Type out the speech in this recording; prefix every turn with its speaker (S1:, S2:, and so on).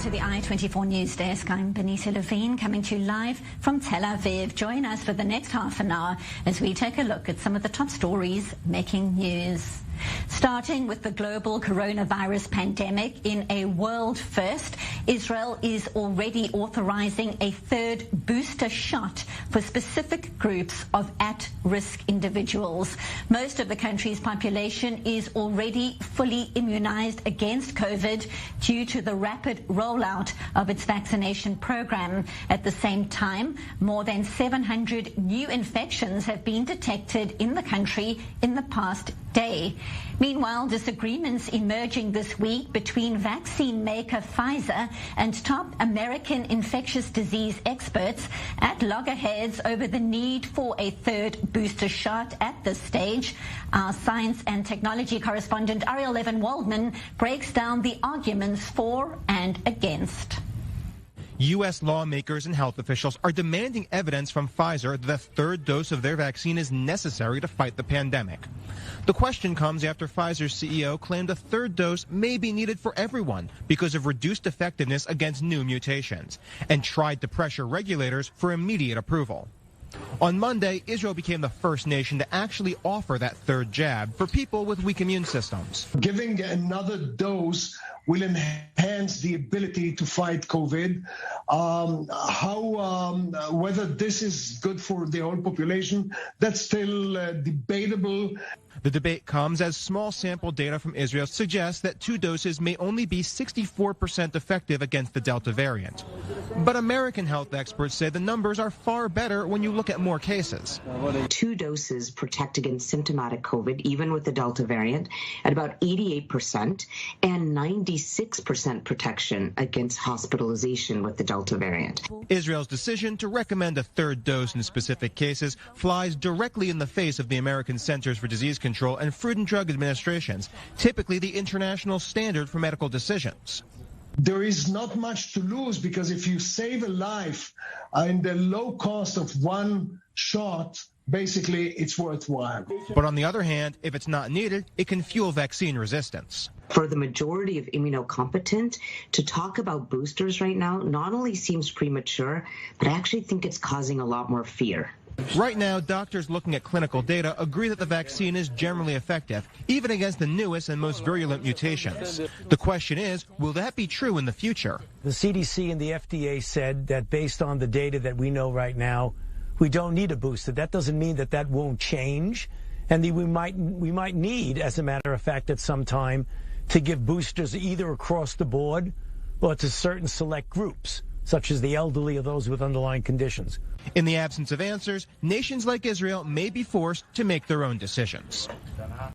S1: to the I24 News Desk. I'm Benita Levine, coming to you live from Tel Aviv. Join us for the next half an hour as we take a look at some of the top stories making news. Starting with the global coronavirus pandemic, in a world first, Israel is already authorizing a third booster shot for specific groups of at-risk individuals. Most of the country's population is already fully immunized against COVID due to the rapid rollout of its vaccination program. At the same time, more than 700 new infections have been detected in the country in the past day. Meanwhile, disagreements emerging this week between vaccine maker Pfizer and top American infectious disease experts at loggerheads over the need for a third booster shot at this stage. Our science and technology correspondent Ariel Levin-Waldman breaks down the arguments for and against.
S2: U.S. lawmakers and health officials are demanding evidence from Pfizer that the third dose of their vaccine is necessary to fight the pandemic. The question comes after Pfizer's CEO claimed a third dose may be needed for everyone because of reduced effectiveness against new mutations, and tried to pressure regulators for immediate approval. On Monday, Israel became the first nation to actually offer that third jab for people with weak immune systems.
S3: Giving another dose will enhance the ability to fight COVID. Whether this is good for the whole population, that's still debatable.
S2: The debate comes as small sample data from Israel suggests that 2 doses may only be 64% effective against the Delta variant. But American health experts say the numbers are far better when you look at more cases.
S4: 2 doses protect against symptomatic COVID, even with the Delta variant, at about 88%, and 96% protection against hospitalization with the Delta variant.
S2: Israel's decision to recommend a third dose in specific cases flies directly in the face of the American Centers for Disease Control and Food and Drug Administrations, typically the international standard for medical decisions.
S3: There is not much to lose because if you save a life in the low cost of one shot, basically it's worthwhile.
S2: But on the other hand, if it's not needed, it can fuel vaccine resistance.
S4: For the majority of immunocompetent, to talk about boosters right now not only seems premature, but I actually think it's causing a lot more fear.
S2: Right now, doctors looking at clinical data agree that the vaccine is generally effective, even against the newest and most virulent mutations. The question is, will that be true in the future?
S5: The CDC and the FDA said that based on the data that we know right now, we don't need a booster. That doesn't mean that that won't change, and we might need, as a matter of fact, at some time, to give boosters either across the board or to certain select groups, such as the elderly or those with underlying conditions.
S2: In the absence of answers, nations like Israel may be forced to make their own decisions.